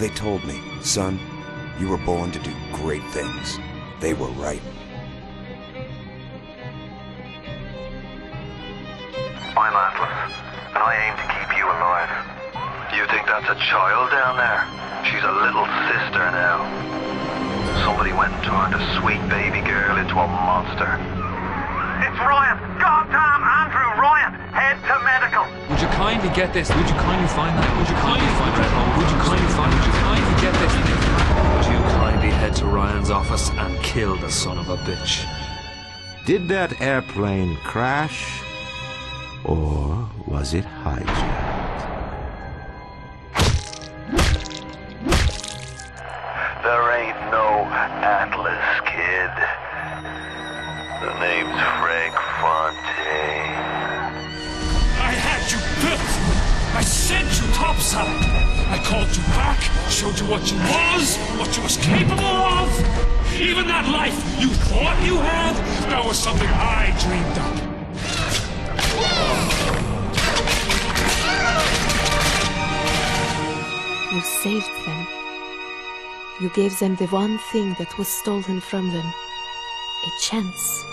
They told me, son, you were born to do great things. They were right. I'm Atlas, and I aim to keep you alive. You think that's a child down there? She's a little sister now. Somebody went and turned a sweet baby girl into a monster. It's Ryan! Goddamn Andrew Ryan! Head to medical! Would you kindly get this? Would you kindly find that? Would you kindly find Red Home? Would you kindly find? Would you kindly get this? Would you kindly head to Ryan's office and kill the son of a bitch? Did that airplane crash? Or was it hijacked? There ain't no Atlas, kid. The name's Frank Fontaine. I had you built! I sent you topside! I called you back, showed you what you was capable of! Even that life you thought you had, that was something I dreamed up. You saved them. You gave them the one thing that was stolen from them. A chance.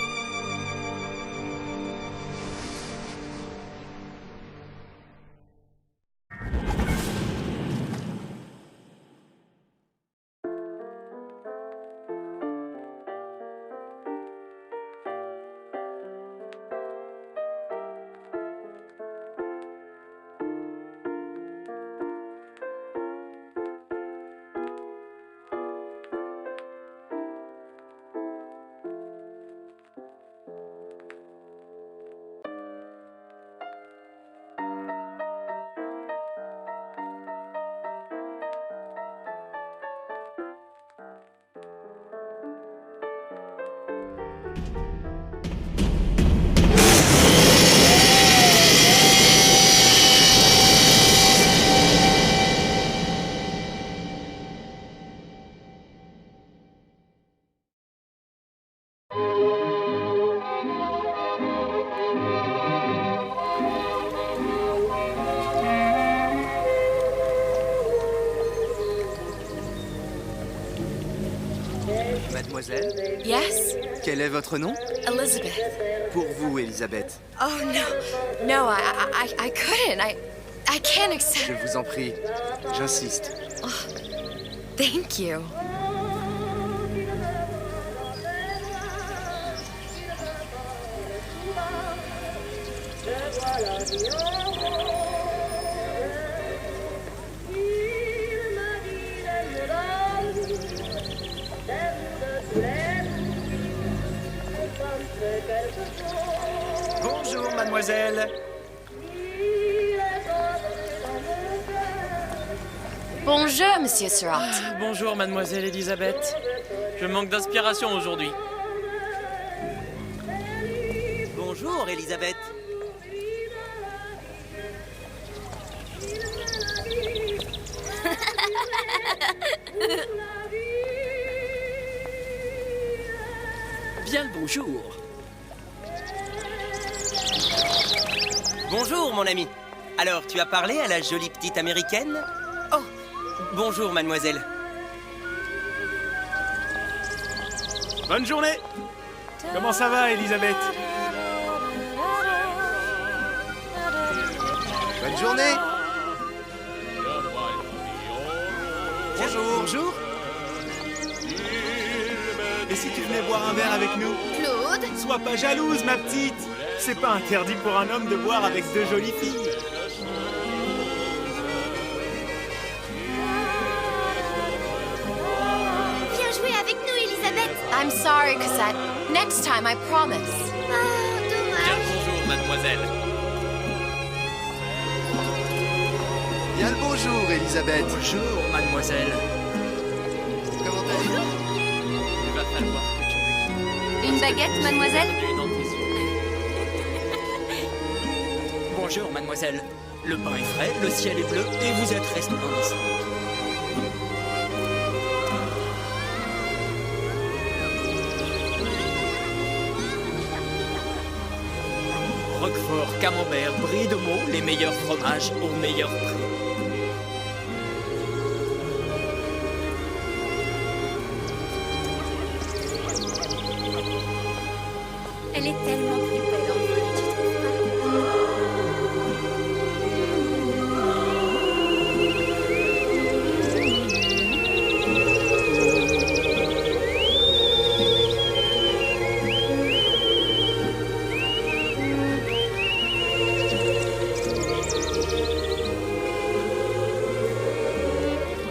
Mademoiselle? Yes? Quel est votre nom? Elizabeth. Pour vous, Elisabeth. Oh, no. No, I couldn't. I can't accept... Je vous en prie. J'insiste. Oh, thank you. Bonjour, mademoiselle. Bonjour, Monsieur Surratt. Bonjour, mademoiselle Elisabeth. Je manque d'inspiration aujourd'hui. Bonjour, Elisabeth. Bien le bonjour. Bonjour, mon ami. Alors, tu as parlé à la jolie petite américaine? Oh, bonjour, mademoiselle. Bonne journée. Comment ça va, Elisabeth? Bonne journée. Bonjour. Bonjour. Et si tu venais boire un verre avec nous? Claude? Sois pas jalouse, ma petite. C'est pas interdit pour un homme de boire avec deux jolies filles. Viens jouer avec nous, Elisabeth. I'm sorry, Cosette. Next time, I promise. Ah, Bien dommage. le bonjour, mademoiselle. Bien le bonjour, Elisabeth. Bonjour, mademoiselle. Comment allez-vous? Il va falloir que tu me Une baguette, mademoiselle? dans tes yeux. Bonjour, mademoiselle. Le pain est frais, le ciel est bleu et vous êtes resplendissante. Roquefort, camembert, brie de Meaux, les meilleurs fromages au meilleur prix. Elle est tellement plus belle en vrai, tu trouves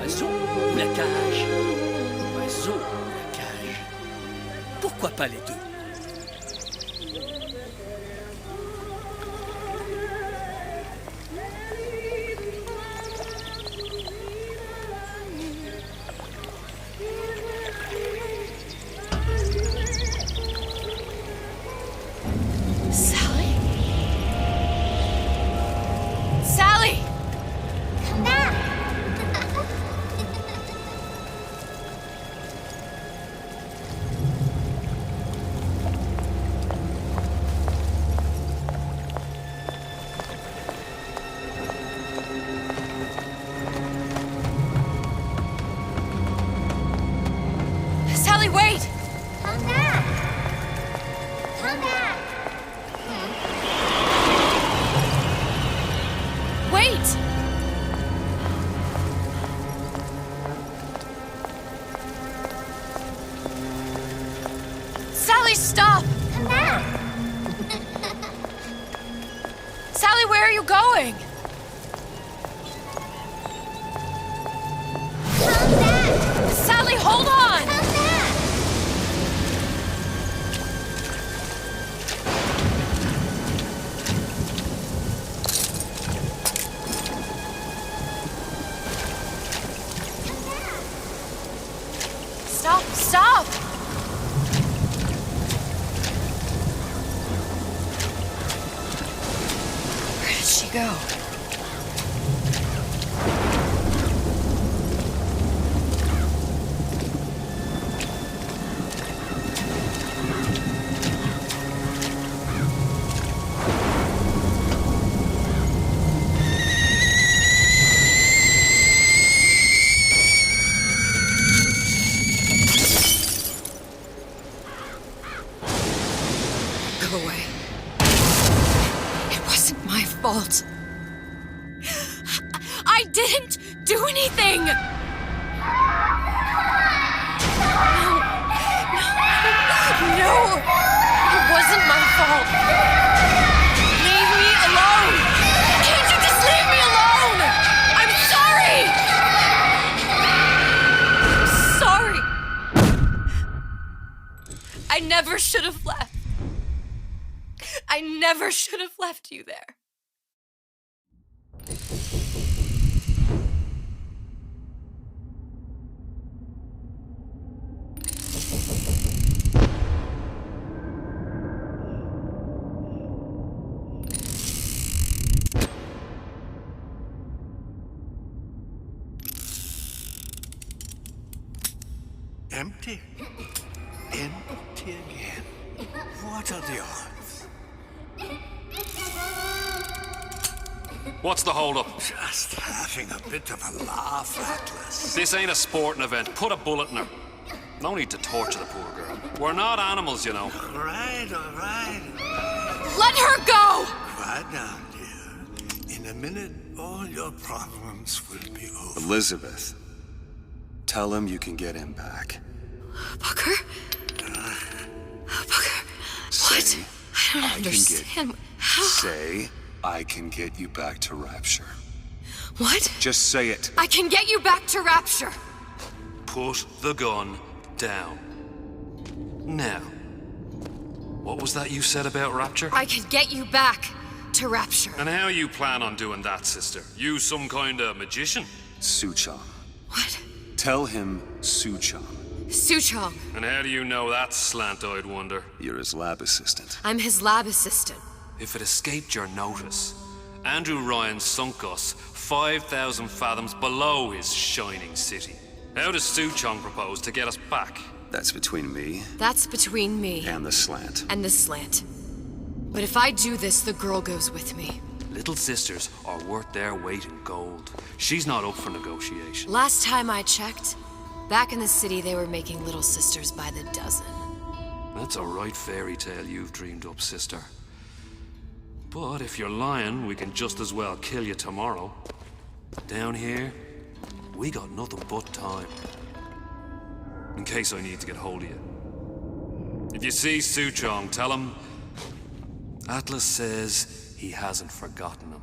Oiseau ou la cage? Oiseau ou la cage? Pourquoi pas les deux? Sally? Sally! Come back! Sally, wait! Come back! Come back! Wait! Sally, stop! Come back! Sally, where are you going? Come back! Sally, hold on! Come back! Stop, stop! Where did she go? Go away. It wasn't my fault. I didn't do anything! No, it wasn't my fault. Leave me alone! Can't you just leave me alone? I'm sorry! I'm sorry. I never should have left. I never should have left you there. Empty? Empty again. What are the odds? What's the hold-up? Just having a bit of a laugh, Atlas. This ain't a sporting event. Put a bullet in her. No need to torture the poor girl. We're not animals, you know. All right. Let her go! Quiet down, dear. In a minute, all your problems will be over. Elizabeth, tell him you can get him back. Booker? Booker? Say, What? I don't understand. How? Say, I can get you back to Rapture. What? Just say it. I can get you back to Rapture. Put the gun down. Now, what was that you said about Rapture? I can get you back to Rapture. And how you plan on doing that, sister? You some kind of magician? Suchong. What? Tell him Suchong. Suchong. And how do you know that, slant-eyed wonder? You're his lab assistant. I'm his lab assistant. If it escaped your notice, Andrew Ryan sunk us 5,000 fathoms below his shining city. How does Suchong propose to get us back? That's between me That's between me and the slant. and the slant. But if I do this, the girl goes with me. Little sisters are worth their weight in gold. She's not up for negotiation. Last time I checked, back in the city they were making little sisters by the dozen. That's a right fairy tale you've dreamed up, sister. But if you're lying, we can just as well kill you tomorrow. Down here, we got nothing but time. In case I need to get hold of you. If you see Suchong, tell him Atlas says he hasn't forgotten him.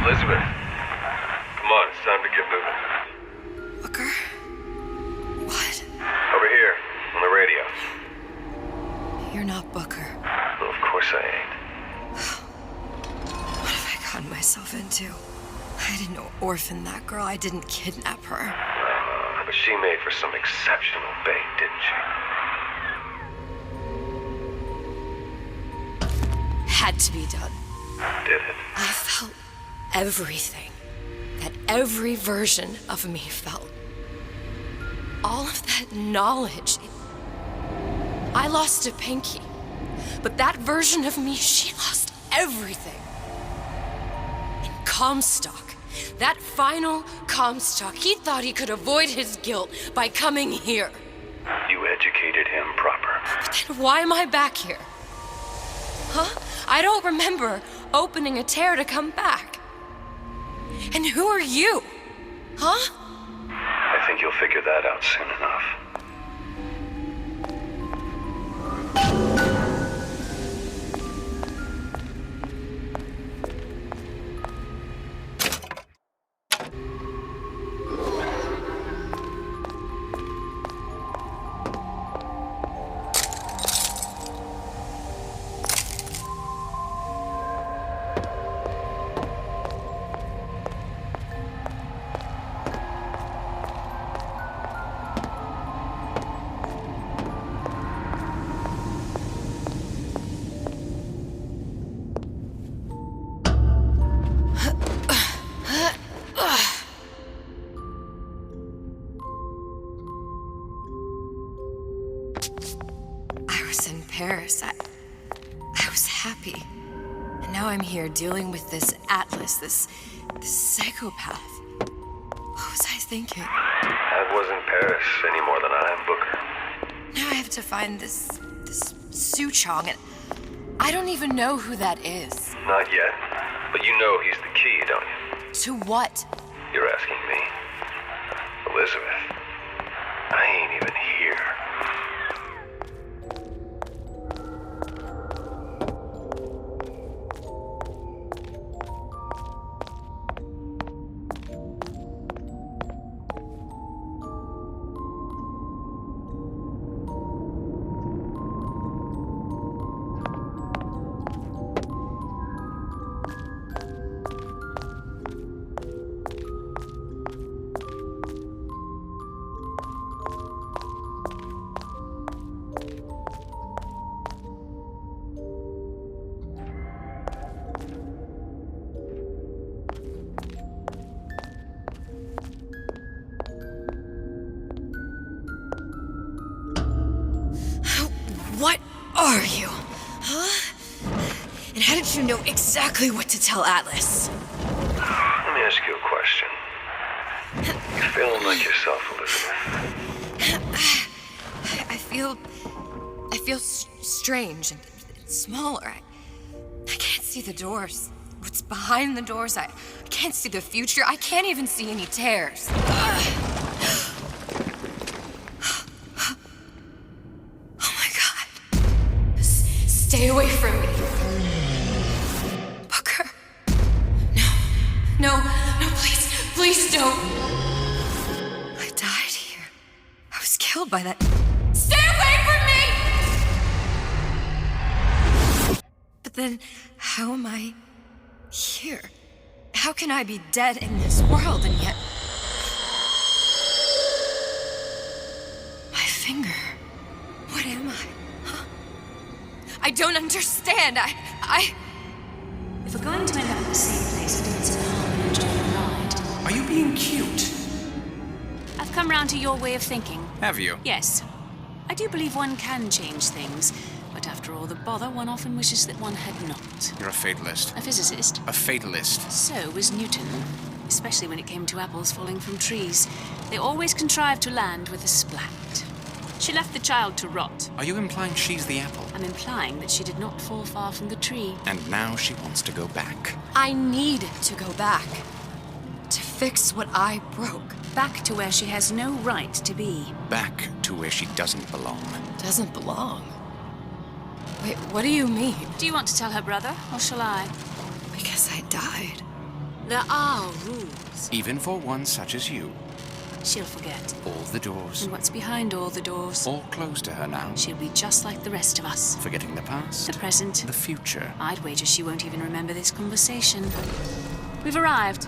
Elizabeth, come on, it's time to get moving. Booker? What? Over here, on the radio. You're not Booker. Well, of course I ain't. What have I gotten myself into? I didn't orphan that girl. I didn't kidnap her. But she made for some exceptional bait, didn't she? Had to be done. Did it? I felt everything that every version of me felt. All of that knowledge. I lost a pinky, but that version of me, she lost everything. In Comstock, that final Comstock, he thought he could avoid his guilt by coming here. You educated him proper. But then why am I back here? Huh? I don't remember opening a tear to come back. And who are you? Huh? I think you'll figure that out soon enough. Paris. I was happy. And now I'm here dealing with this Atlas, this psychopath. What was I thinking? That wasn't Paris any more than I am Booker. Now I have to find this Suchong, and I don't even know who that is. Not yet. But you know he's the key, don't you? To what? You're asking me. Elizabeth, I ain't even here. What are you? Huh? And how did you know exactly what to tell Atlas? Let me ask you a question. You feeling like yourself, Elizabeth? I feel strange and smaller. I can't see the doors. What's behind the doors? I can't see the future. I can't even see any tears. Stay away from me. Booker. No, please don't. I died here. I was killed by that. Stay away from me! But then, how am I here? How can I be dead in this world and yet... My finger. What am I? I don't understand. If we're going to end up in the same place and doing some harm and enjoying the ride... Are you being cute? I've come round to your way of thinking. Have you? Yes. I do believe one can change things, but after after all the bother, one often wishes that one had not. You're a fatalist. A physicist. A fatalist. So was Newton, especially when it came to apples falling from trees. They always contrived to land with a splat. She left the child to rot. Are you implying she's the apple? I'm implying that she did not fall far from the tree. And now she wants to go back. I need to go back. To fix what I broke. Back to where she has no right to be. Back to where she doesn't belong. Doesn't belong? Wait, what do you mean? Do you want to tell her brother, or shall I? Because I died. There are rules. Even for one such as you. She'll forget. All the doors. And what's behind all the doors? All closed to her now. She'll be just like the rest of us. Forgetting the past. The present. The future. I'd wager she won't even remember this conversation. We've arrived.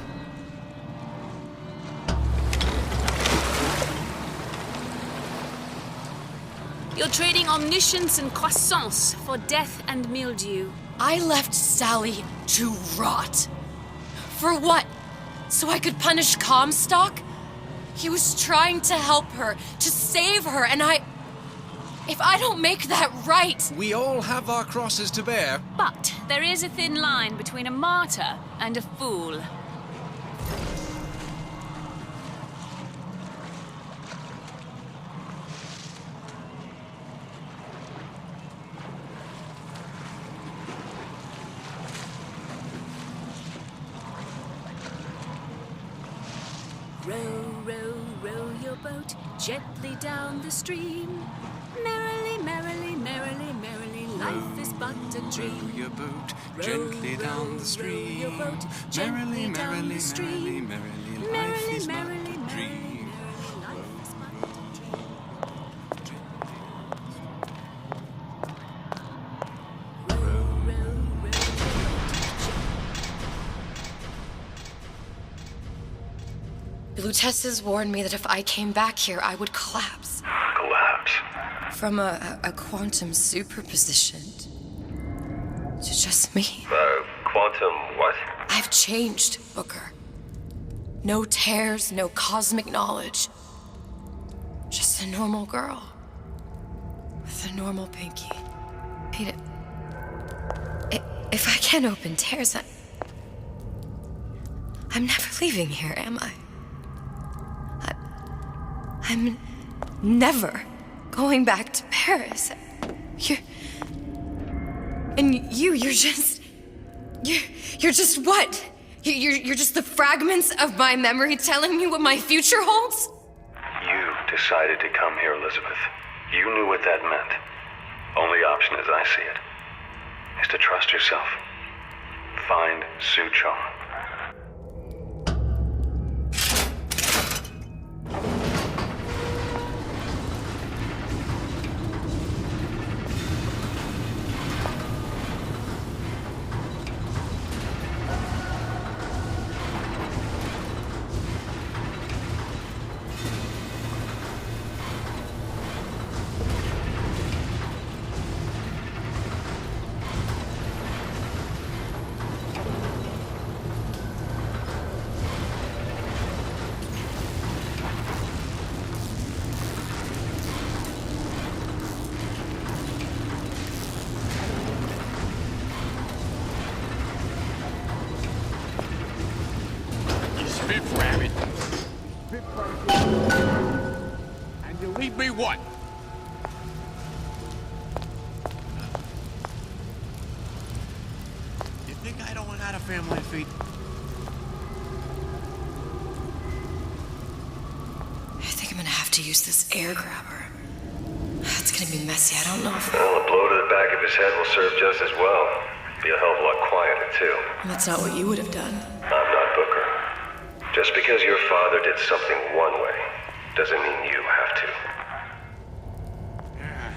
You're trading omniscience and croissance for death and mildew. I left Sally to rot. For what? So I could punish Comstock? He was trying to help her, to save her, and if I don't make that right... We all have our crosses to bear. But there is a thin line between a martyr and a fool. Row, row, row your boat gently down the stream. Merrily, merrily, merrily, merrily, life is but a dream. Row your boat Row, gently row, down the row stream. your boat Merrily, gently down merrily, the merrily, stream. merrily, life Merrily, is but merrily, a merrily, dream. merrily, life is but a dream. Row, row, row your boat Lutesses warned me that if I came back here, I would collapse. Collapse. From a quantum superposition to just me. Quantum what? I've changed, Booker. No tears, no cosmic knowledge. Just a normal girl. With a normal pinky. Peter, if I can't open tears, I'm never leaving here, am I? I'm never going back to Paris. You're just what? You're just the fragments of my memory telling me what my future holds? You decided to come here, Elizabeth. You knew what that meant. Only option, as I see it, is to trust yourself. Find Suchong. Biff Rabbit. And you leave me what? You think I don't got a family to feed? I think I'm gonna have to use this air grabber. It's gonna be messy. I don't know if... Well, a blow to the back of his head will serve just as well. Be a hell of a lot quieter, too. That's not what you would have done. I'm not Booker. Just because your father did something one way, doesn't mean you have to. Yeah,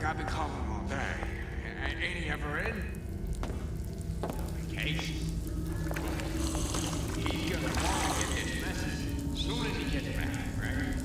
I've been calling him all day. Ain't he ever in? No vacation. He's gonna want to get this message soon as he gets back, right?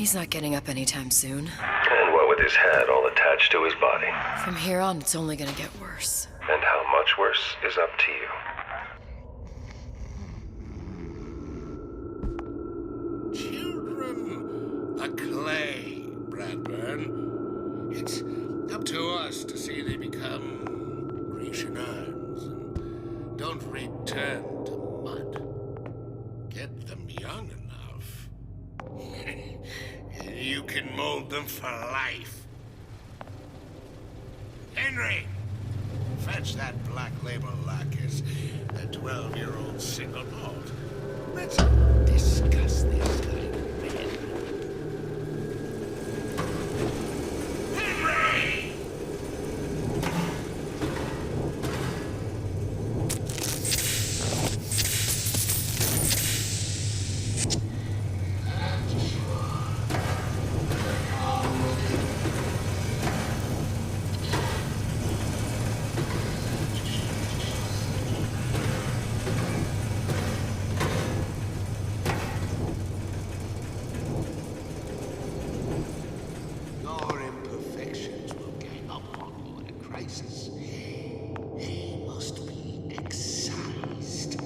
He's not getting up anytime soon. And what with his head all attached to his body? From here on, it's only gonna get worse. And how much worse is up to you. Children are clay, Bradburn. It's up to us to see they become Grecian urns and don't return to mud. Get them young enough. You can mold them for life. Henry, fetch that Black Label Lacus, that 12-year-old single malt. Let's discuss this like men. Henry! Your imperfections will gang upon you in a crisis. They must be excised,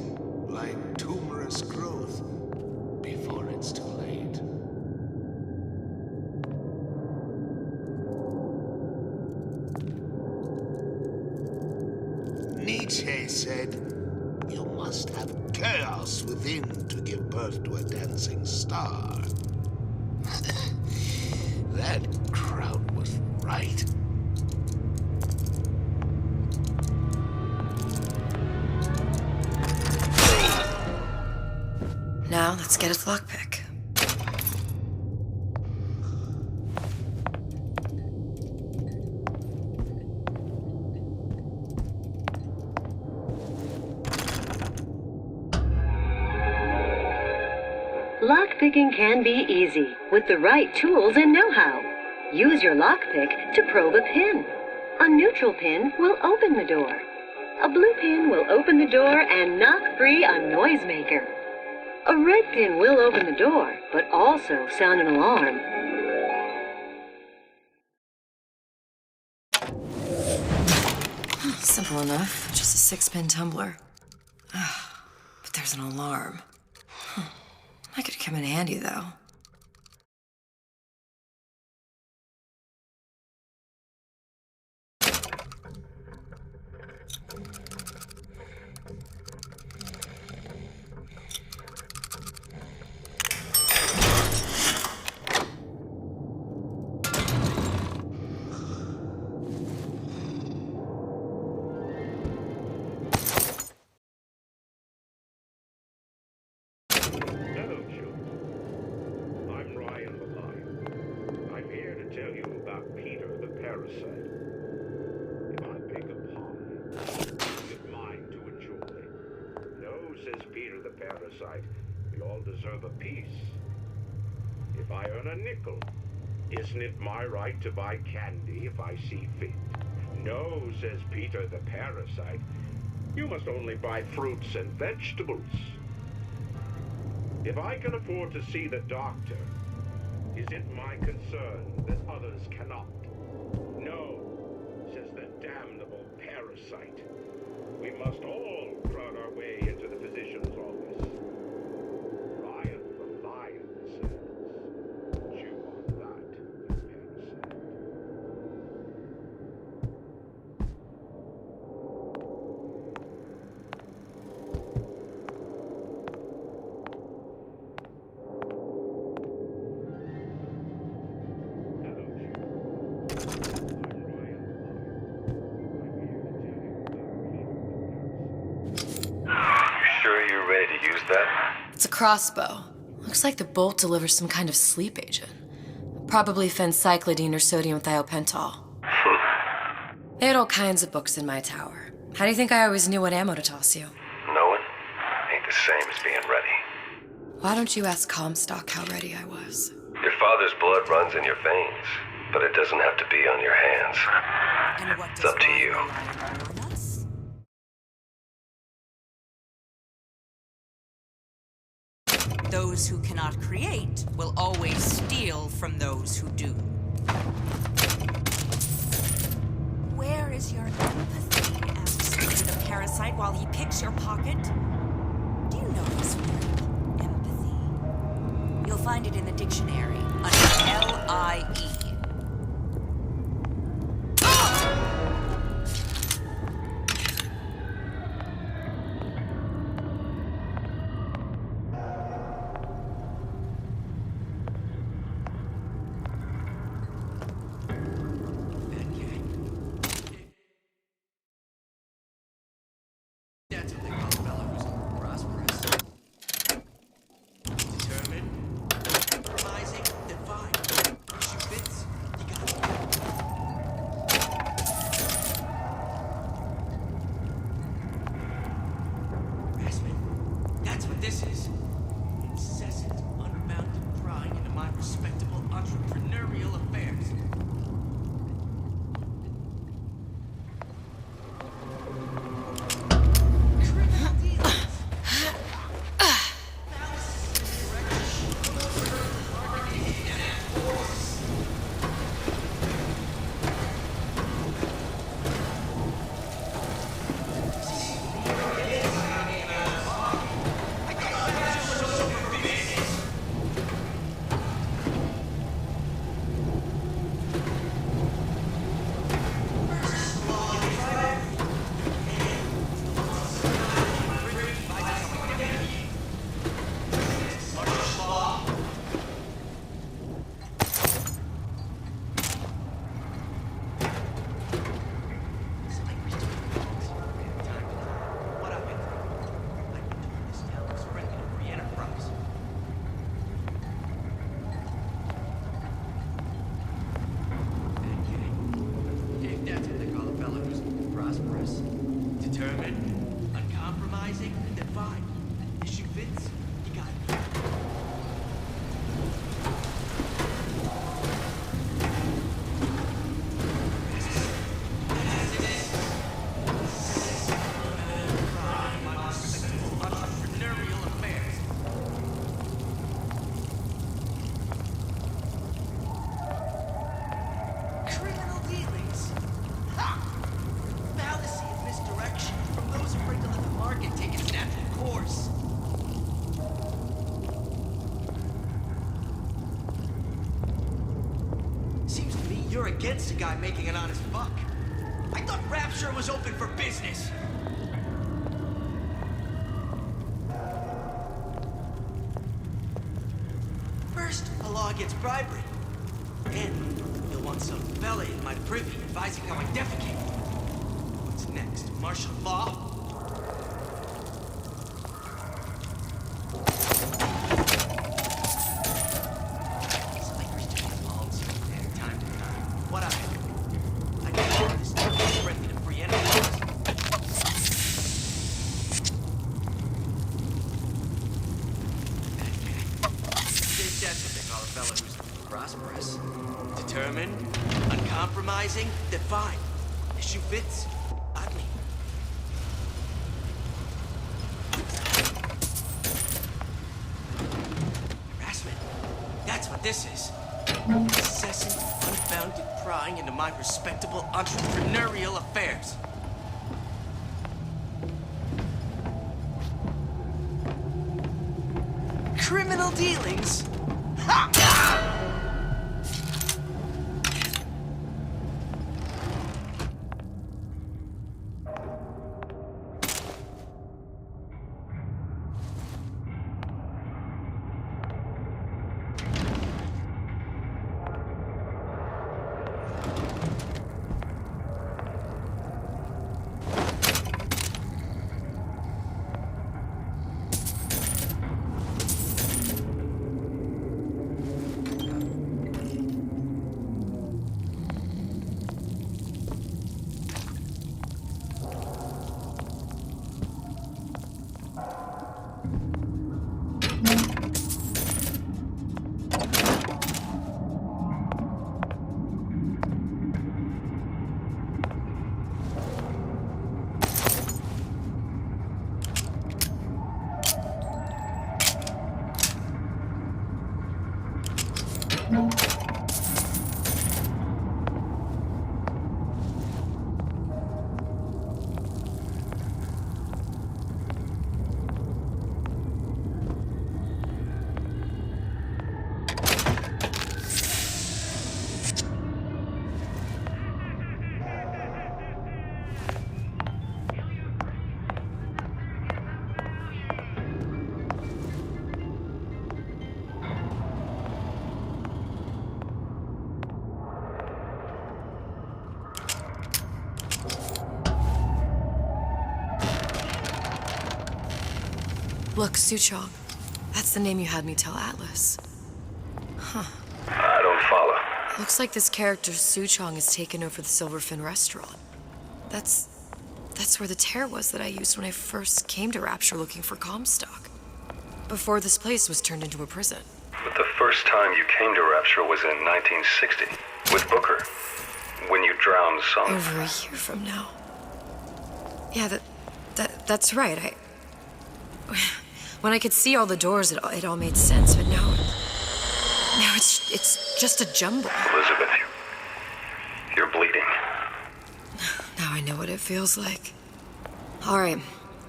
like tumorous growth, before it's too late. Nietzsche said, "You must have chaos within to give birth to a dancing star." That crowd was right. Now, let's get its lockpick. Lockpicking can be easy with the right tools and know-how. Use your lockpick to probe a pin. A neutral pin will open the door. A blue pin will open the door and knock free a noisemaker. A red pin will open the door, but also sound an alarm. Simple enough. Just a 6-pin tumbler. But there's an alarm. That could come in handy, though. We all deserve a piece. If I earn a nickel, isn't it my right to buy candy if I see fit? No, says Peter the parasite. You must only buy fruits and vegetables. If I can afford to see the doctor, is it my concern that others cannot? No, says the damnable parasite. We must all crowd our way into the physician's office. Ryan the lion says, chew on that, parasite. It's a crossbow. Looks like the bolt delivers some kind of sleep agent. Probably phencyclidine or sodium thiopental. They had all kinds of books in my tower. How do you think I always knew what ammo to toss you? Knowing ain't the same as being ready. Why don't you ask Comstock how ready I was? Your father's blood runs in your veins, but it doesn't have to be on your hands. It's up to you. Those who cannot create will always steal from those who do. Where is your empathy? Asks the parasite while he picks your pocket. Do you know this word? Empathy. You'll find it in the dictionary under L-I-E. That's what they call a fellow who's prosperous. Determined, compromising, then fine. Issue fits, you got it. Rasmus, that's what this is. Incessant, unbounded prying into my respectable entrepreneurial affairs. Determined, uncompromising, then fine. Issue fits, you got it. Entrepreneurial affairs. Criminal dealings. Ha! Fallacy of misdirection from those afraid to let the market take its natural course. Seems to me you're against a guy making an honest buck. I thought Rapture was open for business. First, a law against bribery. Then, you'll want some fella in my privy advising how I defecate. What's next? Martial law? What I got this friendly to free enemies. That's what they call a fella who's prosperous. Determined, uncompromising, then fine. Issue fits. Oddly. Harassment. That's what this is. Incessant, unbounded prying into my respectable entrepreneurial affairs. Criminal dealings? Ha! Look, Suchong. That's the name you had me tell Atlas. Huh. I don't follow. Looks like this character Suchong has taken over the Silverfin restaurant. That's where the tear was that I used when I first came to Rapture looking for Comstock. Before this place was turned into a prison. But the first time you came to Rapture was in 1960, with Booker, when you drowned some... Over a year from now. Yeah, that's right. When I could see all the doors, it all made sense, but now it's just a jumble. Elizabeth, you're bleeding. Now I know what it feels like. All right,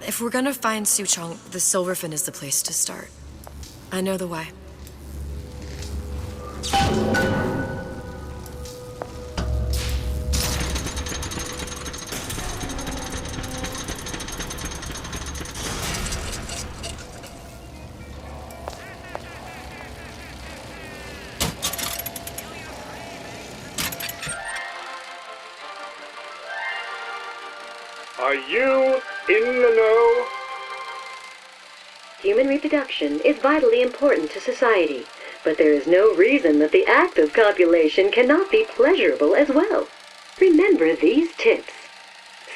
if we're gonna find Suchong, the Silverfin is the place to start. I know the way. Are you in the know? Human reproduction is vitally important to society, but there is no reason that the act of copulation cannot be pleasurable as well. Remember these tips.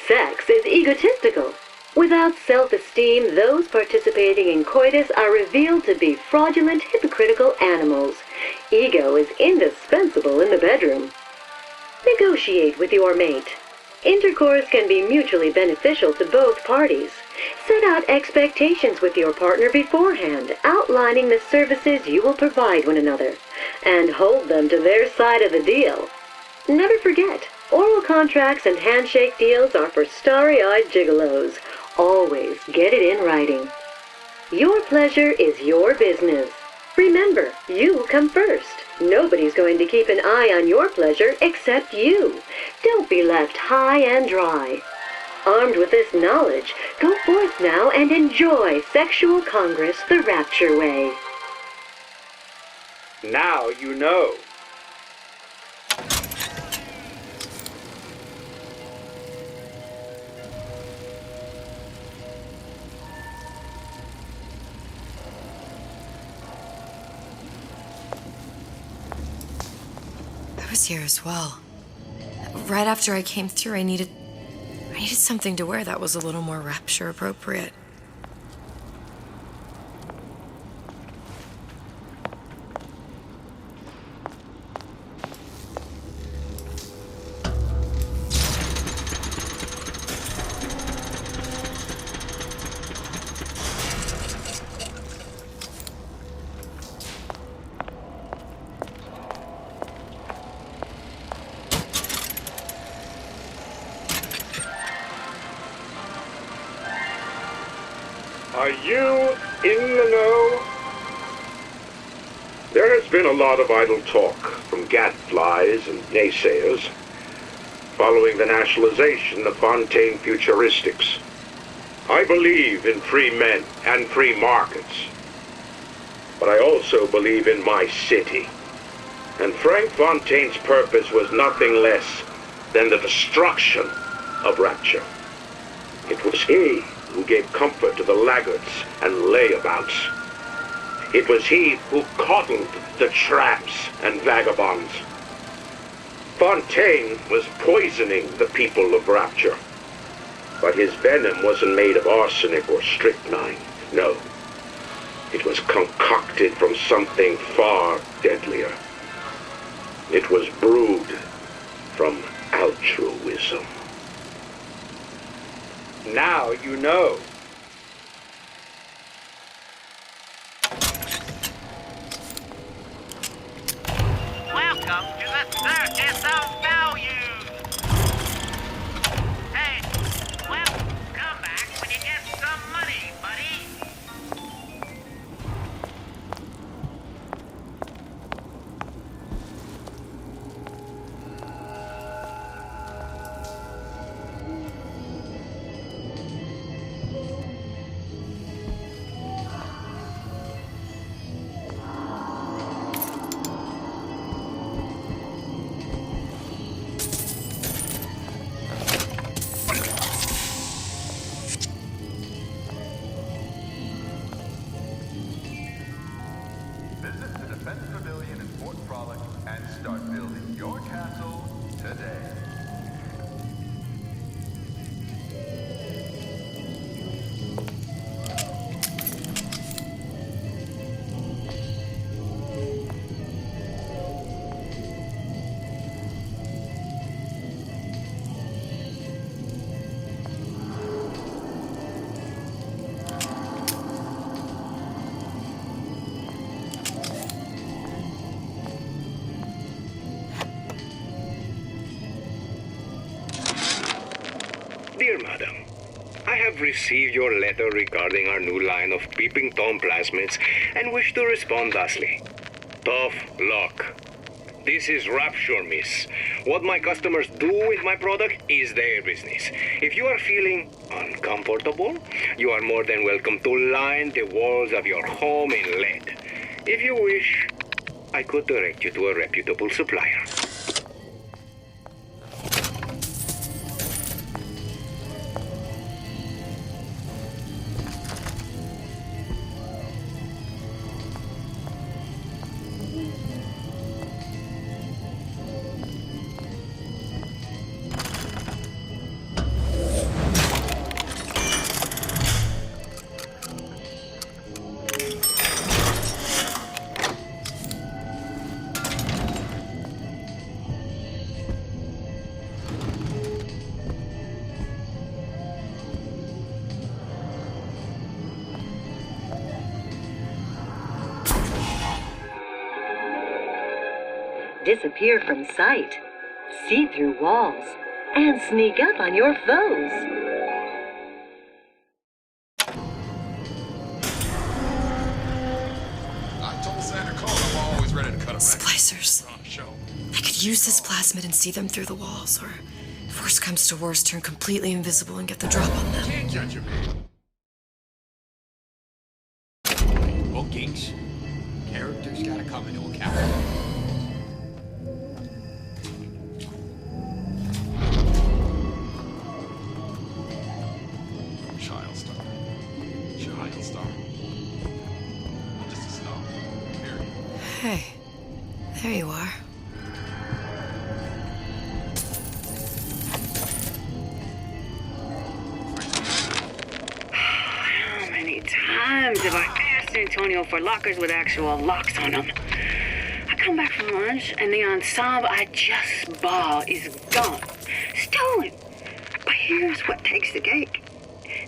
Sex is egotistical. Without self-esteem, those participating in coitus are revealed to be fraudulent, hypocritical animals. Ego is indispensable in the bedroom. Negotiate with your mate. Intercourse can be mutually beneficial to both parties. Set out expectations with your partner beforehand, outlining the services you will provide one another, and hold them to their side of the deal. Never forget, oral contracts and handshake deals are for starry-eyed gigolos. Always get it in writing. Your pleasure is your business. Remember, you come first. Nobody's going to keep an eye on your pleasure except you. Don't be left high and dry. Armed with this knowledge, go forth now and enjoy Sexual Congress the Rapture way. Now you know. I was here as well. Right after I came through, I needed something to wear that was a little more Rapture appropriate. Are you in the know? There has been a lot of idle talk from gadflies and naysayers following the nationalization of Fontaine Futuristics. I believe in free men and free markets, but I also believe in my city. And Frank Fontaine's purpose was nothing less than the destruction of Rapture. It was he who gave comfort to the laggards and layabouts. It was he who coddled the tramps and vagabonds. Fontaine was poisoning the people of Rapture, but his venom wasn't made of arsenic or strychnine. No, it was concocted from something far deadlier. It was brewed from altruism. Now you know. Welcome to the Circus of Values! Hey, well, come back when you get some money, buddy! and start building your castle today. Dear Madam, I have received your letter regarding our new line of Peeping Tom plasmids and wish to respond thusly. Tough luck. This is Rapture, miss. What my customers do with my product is their business. If you are feeling uncomfortable, you are more than welcome to line the walls of your home in lead. If you wish, I could direct you to a reputable supplier. Disappear from sight, see through walls, and sneak up on your foes. I told Santa Claus I'm always ready to cut a Splicers. I could use this plasmid and see them through the walls, or if worst comes to worst, turn completely invisible and get the drop on them. Can't judge you, bookings. Characters gotta come into account. Child star. Just a star. Period. Hey, there you are. How many times have I asked Antonio for lockers with actual locks on them? I come back from lunch and the ensemble I just bought is gone. Stolen. But here's what takes the cake.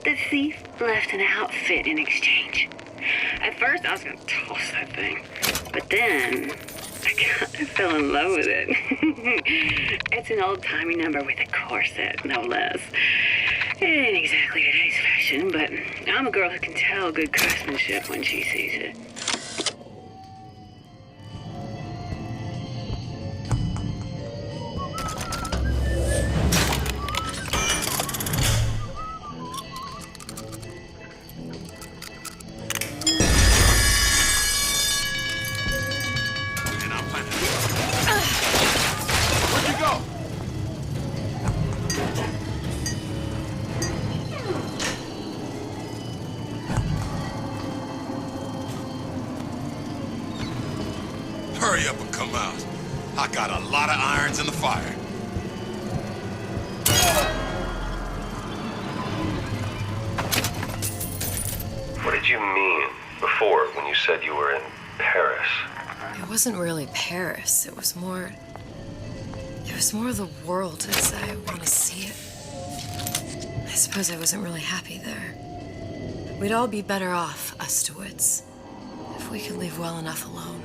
The thief left an outfit in exchange. At first I was gonna toss that thing, but then I kind of fell in love with it. It's an old-timey number with a corset, no less. It ain't exactly today's fashion, but I'm a girl who can tell good craftsmanship when she sees it. Hurry up and come out. I got a lot of irons in the fire. What did you mean before when you said you were in Paris? It wasn't really Paris. It was more the world as I want to see it. I suppose I wasn't really happy there. We'd all be better off, us Stewits, if we could leave well enough alone.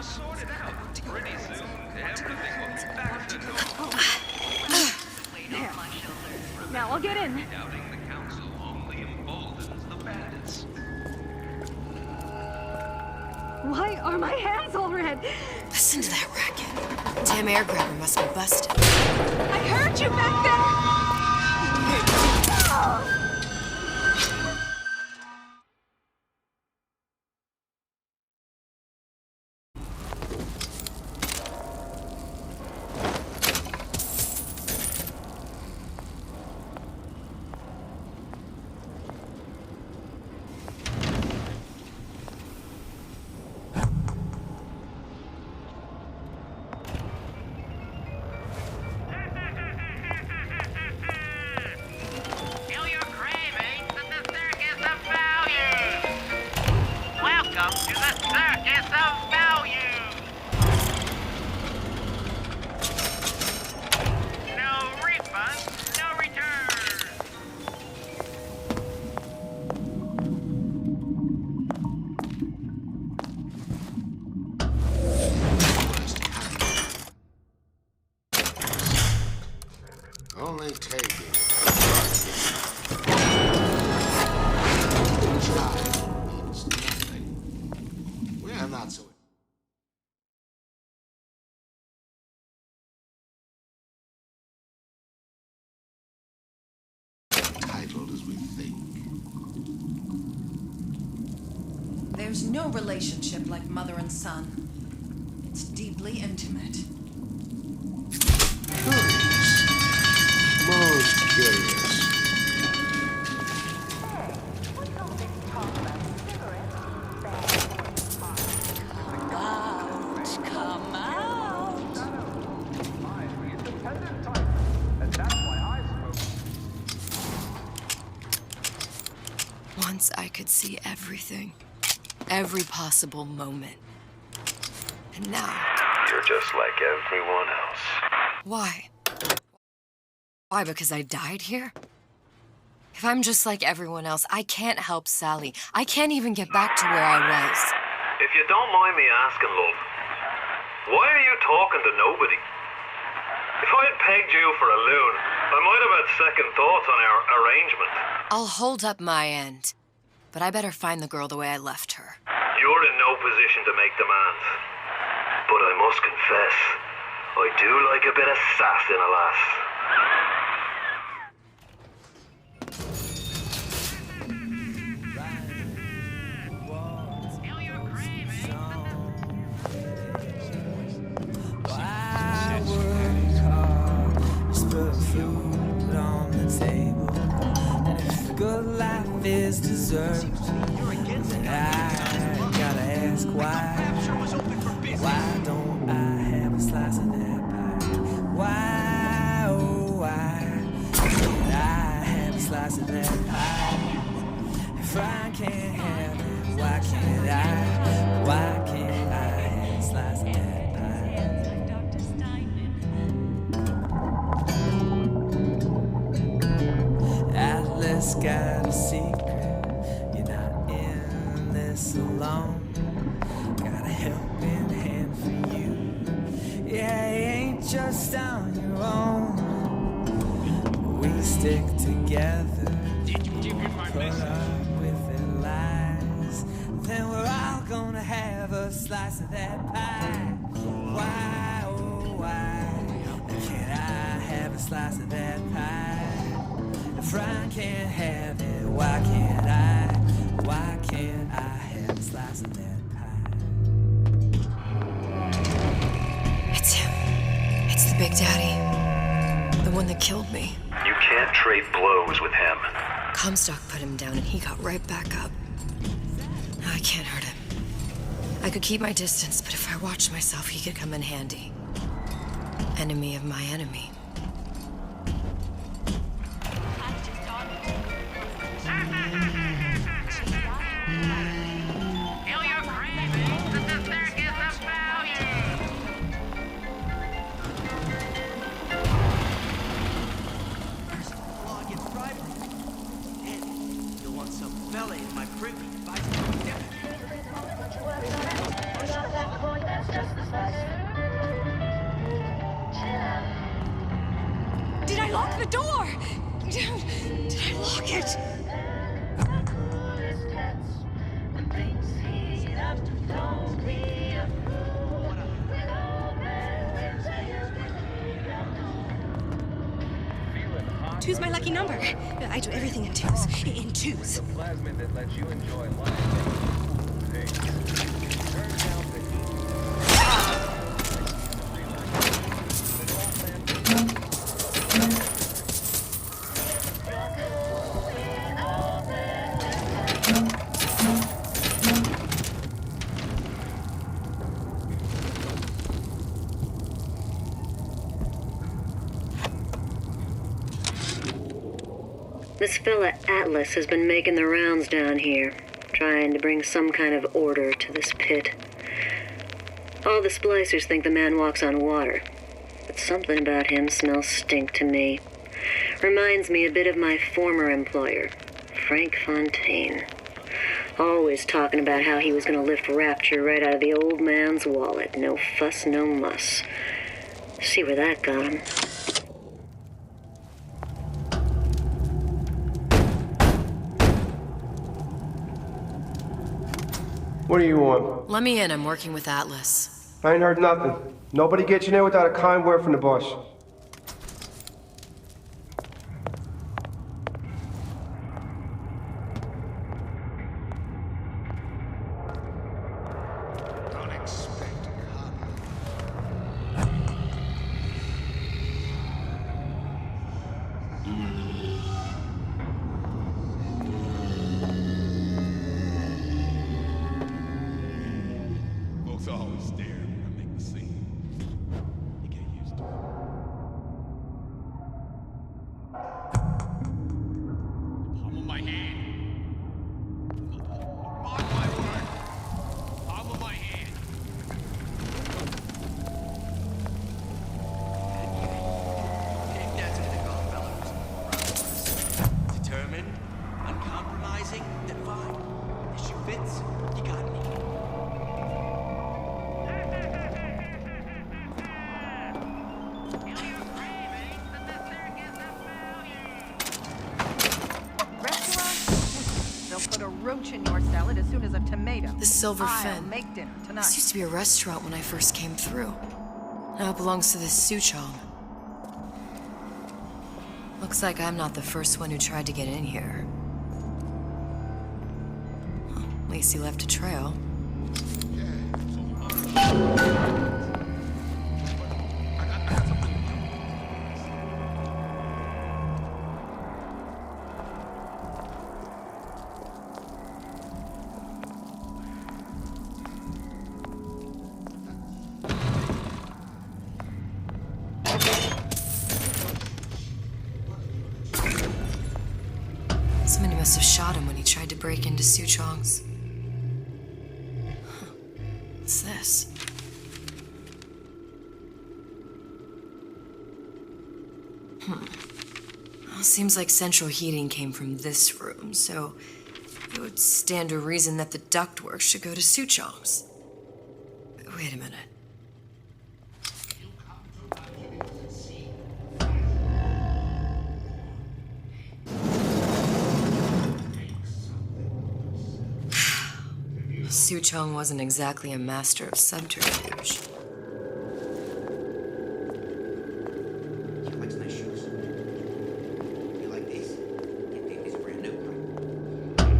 Sorted out. Pretty soon, everything I'll get in. Doubting the council only emboldens the bandits. Why are my hands all red? Listen to that racket. Damn air grabber must be busted. I heard you back there! Feel your cravings at the Circus of Value. Welcome to the Circus of Value. No refund, no return. Only taking. Means nothing. We are not so. Entitled as we think. There's no relationship like mother and son. It's deeply intimate. Most curious. Come out! Once I could see everything. Every possible moment. And now... You're just like everyone else. Why? Why, because I died here? If I'm just like everyone else, I can't help Sally. I can't even get back to where I was. If you don't mind me asking, love, why are you talking to nobody? If I had pegged you for a loon, I might have had second thoughts on our arrangement. I'll hold up my end. But I better find the girl the way I left her. You're in no position to make demands. But I must confess, I do like a bit of sass in a lass. Why work hard, just put food on the table? And if good life is dessert, then I gotta ask why. Why don't I have a slice of that pie? Why, oh why can't I have a slice of that pie? If I can't have it, why can't I? Why can't I have a slice of that pie? Atlas got a secret. You're not in this alone. Got a helping hand for you. Yeah, you ain't just on your own. We stick together. Put up with it lies. Then we're all gonna have a slice of that pie. Why, oh why can't I have a slice of that pie? If I can't have it, why can't I? Why can't I have a slice of that pie? It's him. It's the Big Daddy. The one that killed me. You can't trade blows with him. Comstock put him down and he got right back up. I can't hurt him. I could keep my distance, but if I watched myself, he could come in handy. Enemy of my enemy. Feel your cravings at the Circus of Value. Law against bribery. And you'll want some belly in my privy advising you Did I lock the door? Did I lock it? Two's my lucky number. I do everything in twos. In twos. Plasmid that lets you enjoy life. Turns out that This fella Atlas has been making the rounds down here, trying to bring some kind of order to this pit. All the splicers think the man walks on water, but something about him smells stink to me. Reminds me a bit of my former employer, Frank Fontaine. Always talking about how he was going to lift Rapture right out of the old man's wallet. No fuss, no muss. See where that got him. What do you want? Let me in. I'm working with Atlas. I ain't heard nothing. Nobody gets in there without a kind word from the boss. Don't expect folks always stare when I make the scene. You get used to it. Palm of my hand. Mark my word. Palm of my hand. That's what they call fellows. Determined, uncompromising, then fine. The shoe fits, you got me. They'll put a roach in your salad as soon as a tomato. The Silver I'll Fin. make dinner tonight. This used to be a restaurant when I first came through. Now it belongs to the Suchong. Looks like I'm not the first one who tried to get in here. Well, at least he left a trail. Somebody must have shot him when he tried to break into Suchong's. Huh. What's this? Well, seems like central heating came from this room, so it would stand to reason that the ductwork should go to Suchong's. Wait a minute. Suchong wasn't exactly a master of subterfuge. He likes nice shoes. You like these? These are brand new.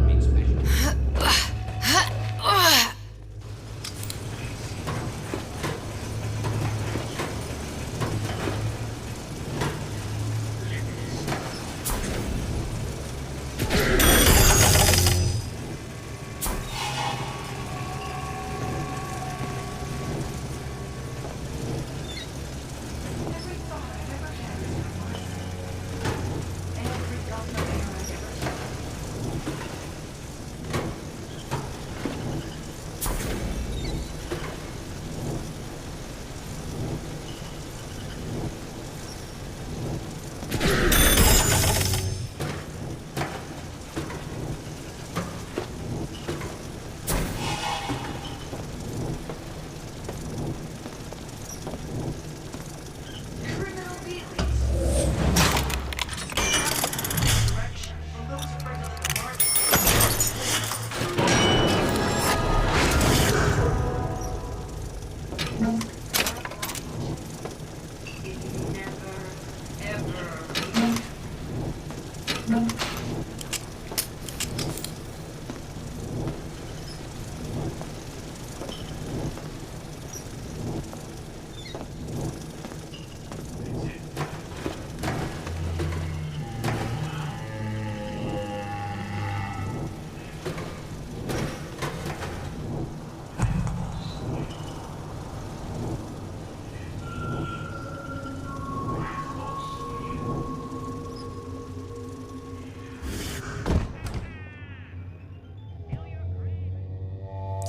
Being special.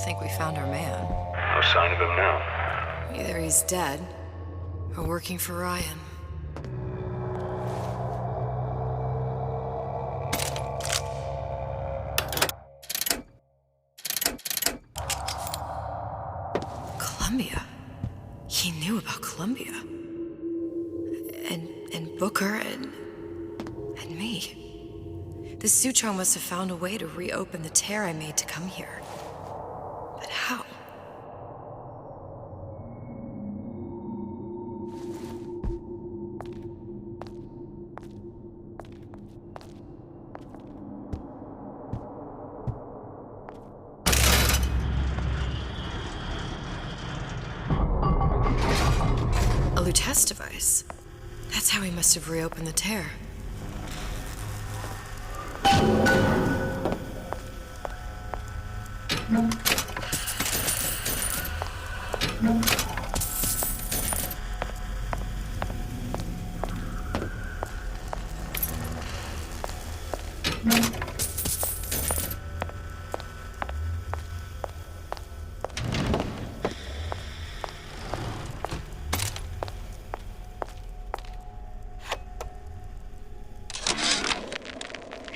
think we found our man. No sign of him now. Either he's dead, or working for Ryan. Columbia. He knew about Columbia. And Booker and me. The Suchong must have found a way to reopen the tear I made to come here. But how? A Lutece device. That's how he must have reopened the tear.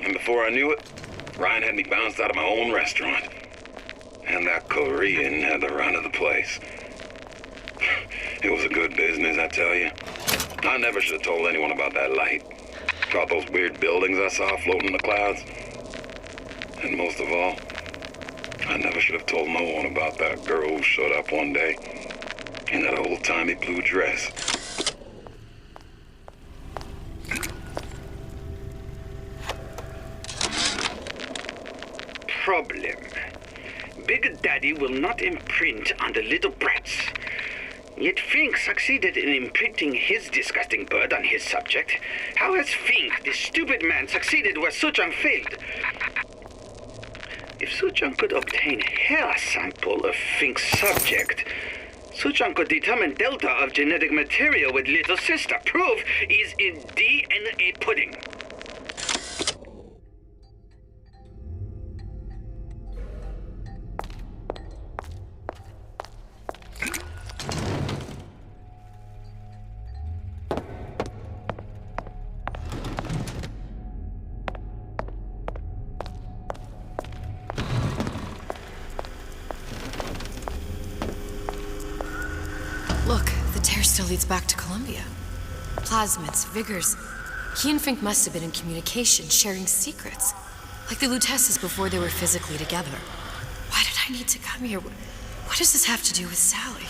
And before I knew it, Ryan had me bounced out of my own restaurant. And that Korean had the run of the place. It was a good business, I tell you. I never should have told anyone about that light. About those weird buildings I saw floating in the clouds. And most of all, I never should have told no one about that girl who showed up one day in that old-timey blue dress. Problem. Big Daddy will not imprint on the little brats. Yet Fink succeeded in imprinting his disgusting bird on his subject. How has Fink, this stupid man, succeeded where Suchong failed? If Suchong could obtain hair sample of Fink's subject, Suchong could determine delta of genetic material with little sister. Proof is in DNA pudding. Look, the tear still leads back to Columbia. Plasmids, Vigors. He and Fink must have been in communication, sharing secrets. Like the Luteces before they were physically together. Why did I need to come here? What does this have to do with Sally?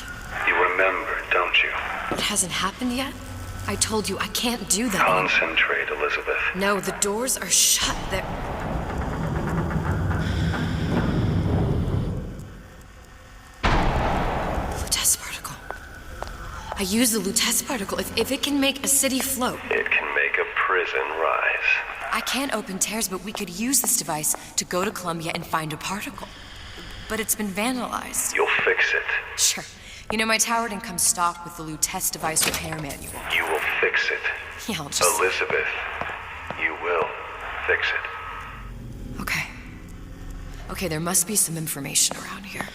You remember, don't you? It hasn't happened yet? I told you I can't do that. Concentrate, Elizabeth. No, the doors are shut. They're... Lutece particle. I use the Lutece particle. If it can make a city float. It can make a prison rise. I can't open tears, but we could use this device to go to Columbia and find a particle. But it's been vandalized. You'll fix it. Sure. You know, my tower didn't come stocked with the Lutece device repair manual. You will fix it. Yeah, I'll just... Elizabeth, you will fix it. Okay. Okay, there must be some information around here.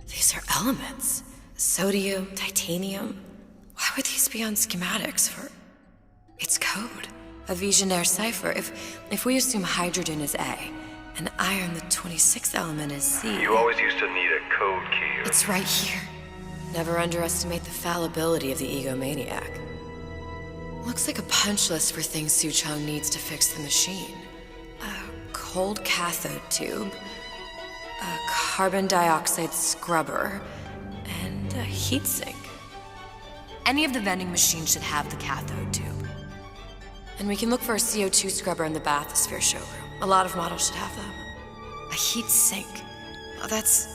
These are elements. Sodium, titanium. Why would these be on schematics for... It's code. A Visionaire cipher. If we assume hydrogen is A, and iron, the 26th element, is C... You always used to need a code key. It's right here. Never underestimate the fallibility of the egomaniac. Looks like a punch list for things Suchong needs to fix the machine. A cold cathode tube, a carbon dioxide scrubber, and A heatsink. Any of the vending machines should have the cathode tube. And we can look for a CO2 scrubber in the bathysphere showroom. A lot of models should have them. A heat sink. Oh, that's...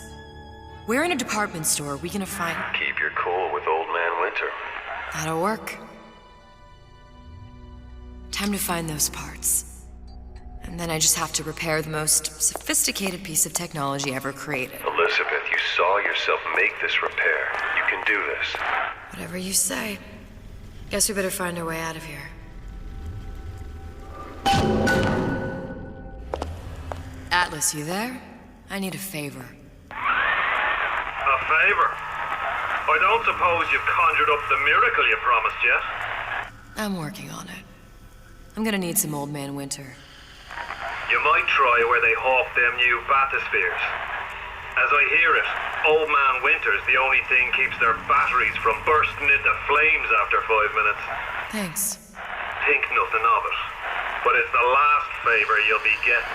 Where in a department store are we gonna find... Keep your cool with Old Man Winter. That'll work. Time to find those parts. And then I just have to repair the most sophisticated piece of technology ever created. Elizabeth, you saw yourself make this repair. You can do this. Whatever you say. Guess we better find our way out of here. Atlas, you there? I need a favor. A favor? I don't suppose you've conjured up the miracle you promised yet? I'm working on it. I'm gonna need some Old Man Winter. You might try where they hawk them new bathyspheres. As I hear it, Old Man Winter's the only thing keeps their batteries from bursting into flames after 5 minutes. Thanks. Think nothing of it. But it's the last favor you'll be getting.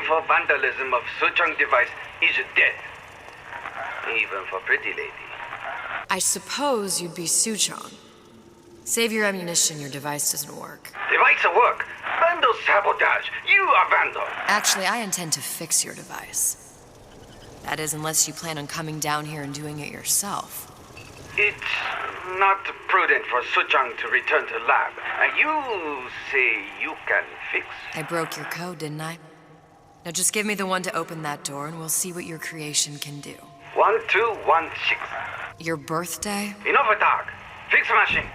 For vandalism of Suchong device is death. Even for pretty lady. I suppose you'd be Suchong. Save your ammunition, your device doesn't work. Device work. Vandal sabotage. You are vandal. Actually, I intend to fix your device. That is, unless you plan on coming down here and doing it yourself. It's not prudent for Suchong to return to lab. And you say you can fix? I broke your code, didn't I? Now just give me the one to open that door and we'll see what your creation can do. 1216. Your birthday? Enough talk. Fix the machine.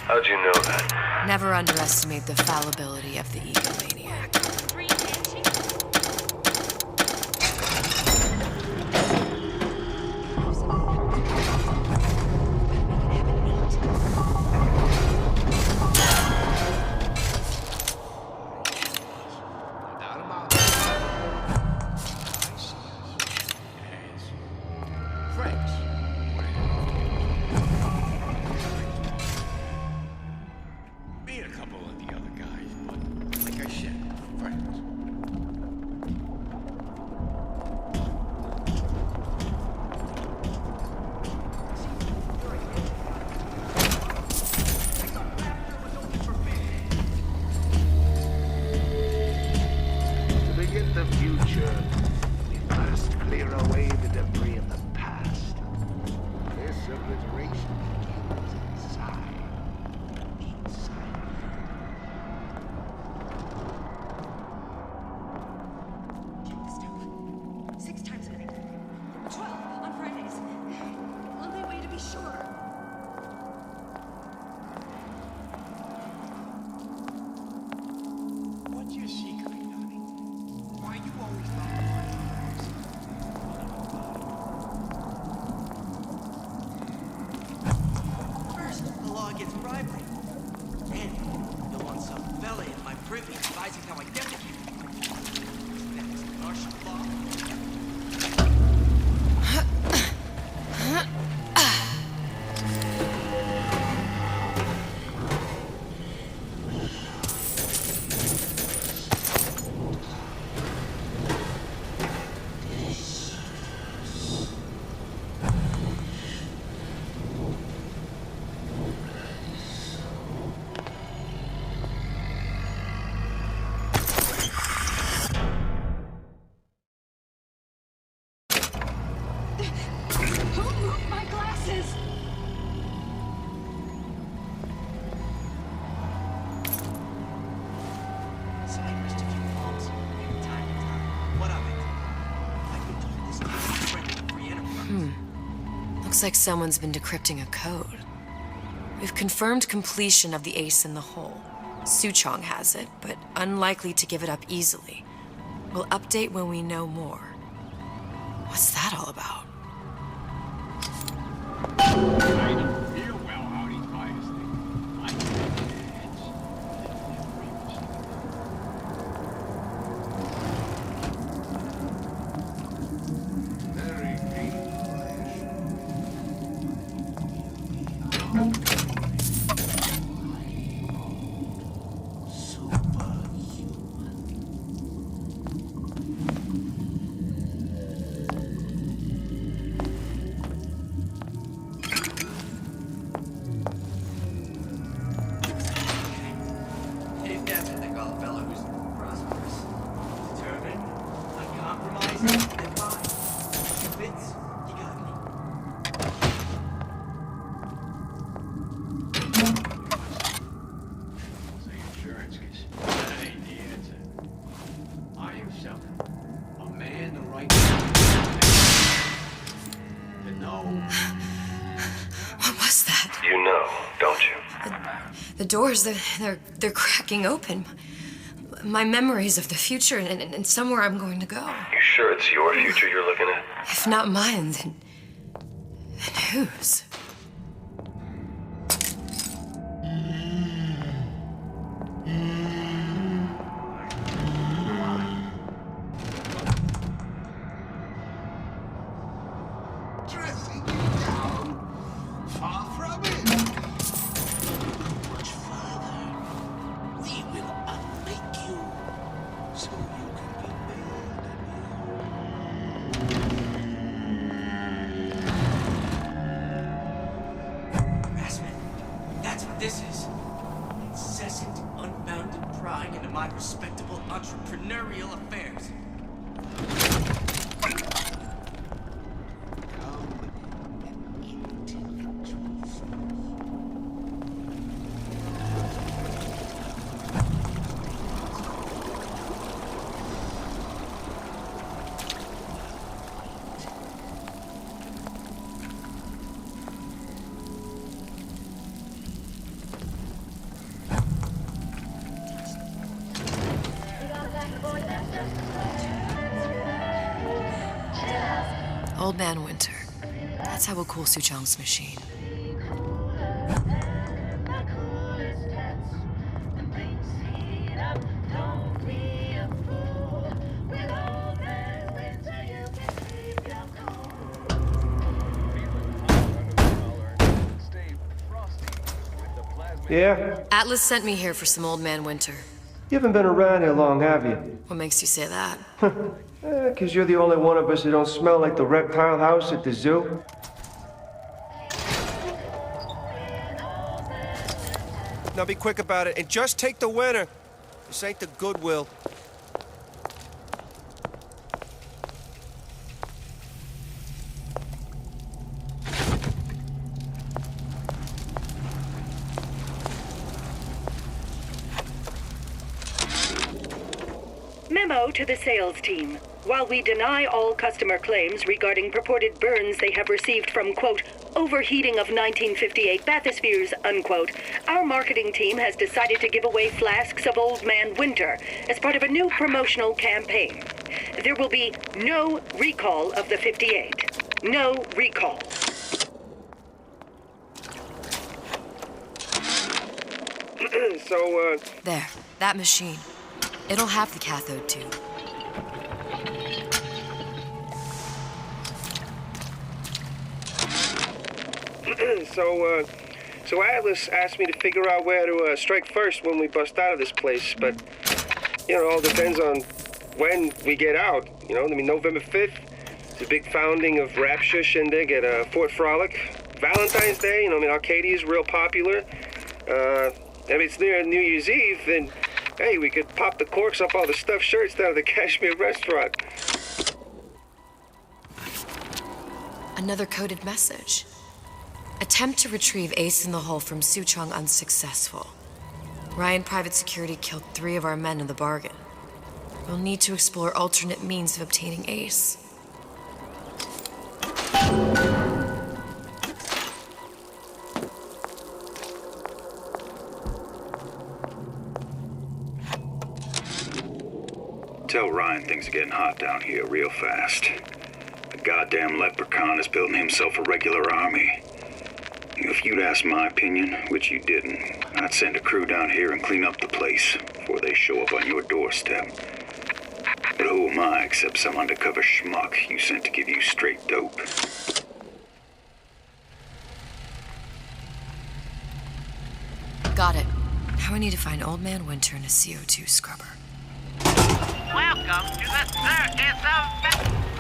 How'd you know that? Never underestimate the fallibility of the egomaniac. Looks like someone's been decrypting a code. We've confirmed completion of the ace in the hole. Suchong has it, but unlikely to give it up easily. We'll update when we know more. What's that all about? Captain, they call a fellow who's prosperous, determined, uncompromising, and fine. Vince, you got me. Say insurance, 'cause that ain't the answer. Are you something? A man the right to know. What was that? You know, don't you? The doors, they're cracking open. My memories of the future and somewhere I'm going to go. You sure it's your future you're looking at? If not mine, then whose? Dressing you down. Far from it. Much further. We will unmake you so you can be Harassment. That's what this is. Incessant, unbounded prying into my respectable entrepreneurial affairs. Old Man Winter. That's how we'll cool Suchong's machine. Yeah? Atlas sent me here for some Old Man Winter. You haven't been around here long, have you? What makes you say that? 'Cause you're the only one of us who don't smell like the reptile house at the zoo. Now be quick about it and just take the winner. This ain't the Goodwill. Memo to the sales team. While we deny all customer claims regarding purported burns they have received from, quote, overheating of 1958 bathyspheres, unquote, our marketing team has decided to give away flasks of Old Man Winter as part of a new promotional campaign. There will be no recall of the 58. No recall. There, that machine. It'll have the cathode tube. So Atlas asked me to figure out where to strike first when we bust out of this place, but, you know, it all depends on when we get out. You know, I mean, November 5th, the big founding of Rapture Shindig at Fort Frolic. Valentine's Day, you know, I mean, Arcadia is real popular. If it's near New Year's Eve, then, hey, we could pop the corks off all the stuffed shirts down at the Kashmir restaurant. Another coded message. Attempt to retrieve Ace in the Hole from Suchong unsuccessful. Ryan Private Security killed 3 of our men in the bargain. We'll need to explore alternate means of obtaining Ace. Tell Ryan things are getting hot down here real fast. The goddamn leprechaun is building himself a regular army. If you'd asked my opinion, which you didn't, I'd send a crew down here and clean up the place before they show up on your doorstep. But who am I except some undercover schmuck you sent to give you straight dope? Got it. Now I need to find Old Man Winter in a CO2 scrubber. Welcome to the circus of...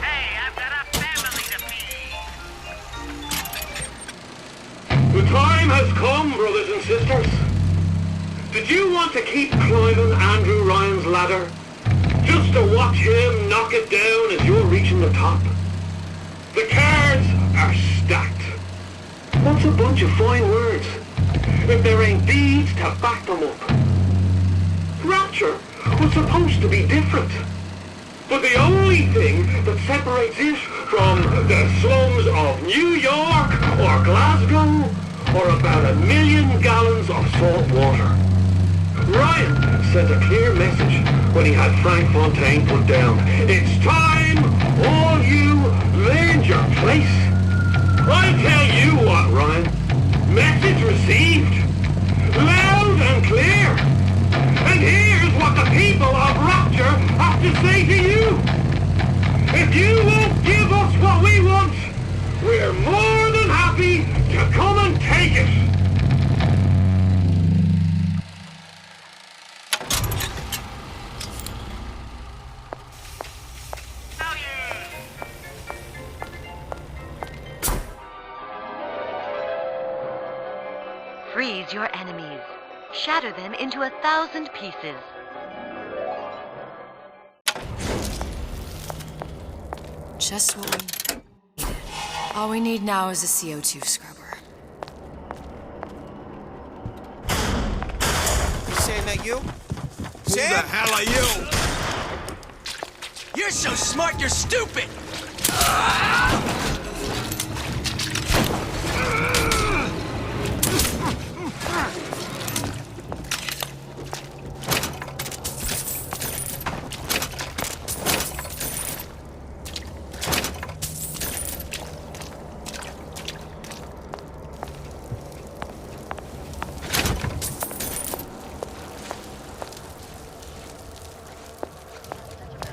Hey, I've got a family to feed. The time has come, brothers and sisters. Did you want to keep climbing Andrew Ryan's ladder? Just to watch him knock it down as you're reaching the top? The cards are stacked. What's a bunch of fine words if there ain't deeds to back them up? Rapture was supposed to be different. But the only thing that separates it from the slums of New York or Glasgow or about 1 million gallons of salt water. Ryan sent a clear message when he had Frank Fontaine put down. It's time all you learned your place. I tell you what, Ryan. Message received. Loud and clear. And here's what the people of Rapture have to say to you. If you won't give us what we want, we're more than happy to come and take it. Freeze your enemies. Shatter them into 1,000 pieces. Just what we needed. All we need now is a CO2 scrubber. You saying that you? Who the hell are you? You're so smart, you're stupid!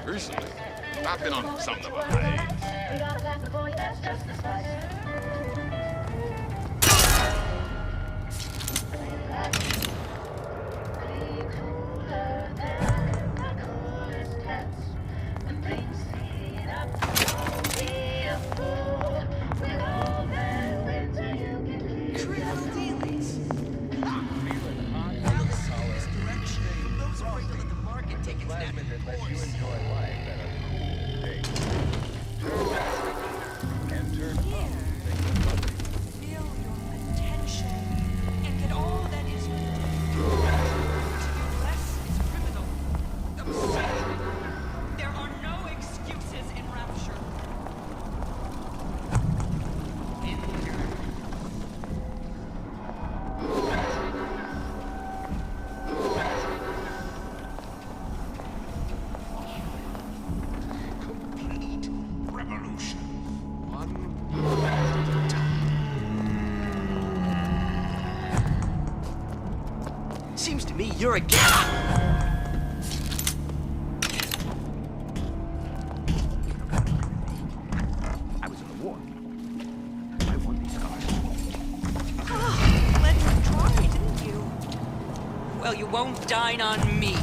Recently, I've been on something about my age. Seems to me you're a gay. I was in the war. I won these scars. Ah, let him try, didn't you? Well, you won't dine on me.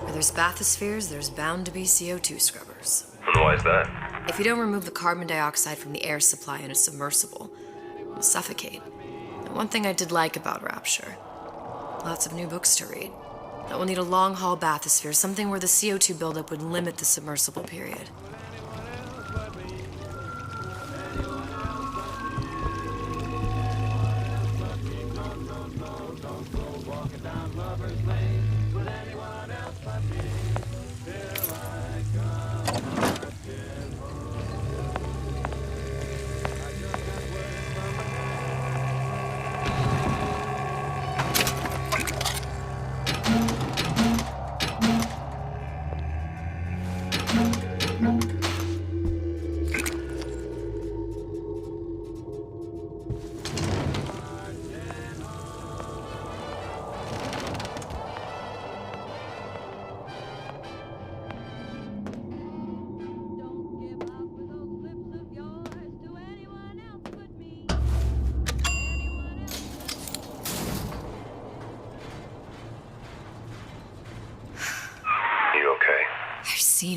Where there's bathyspheres, there's bound to be CO2 scrubbers. And why is that? If you don't remove the carbon dioxide from the air supply in a submersible, you'll suffocate. And one thing I did like about Rapture, lots of new books to read. That will need a long-haul bathysphere, something where the CO2 buildup would limit the submersible period.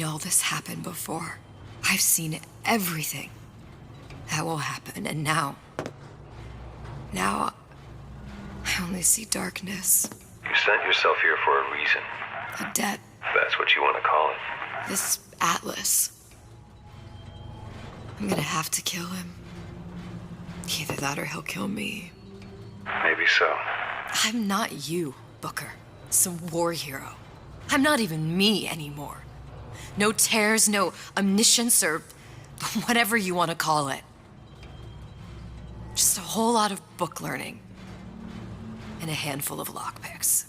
all this happen before. I've seen everything that will happen, and now I only see darkness. You sent yourself here for a reason. A debt. That's what you want to call it. This Atlas. I'm gonna have to kill him. Either that or he'll kill me. Maybe so. I'm not you, Booker. Some war hero. I'm not even me anymore. No tears, no omniscience, or whatever you want to call it. Just a whole lot of book learning. And a handful of lockpicks.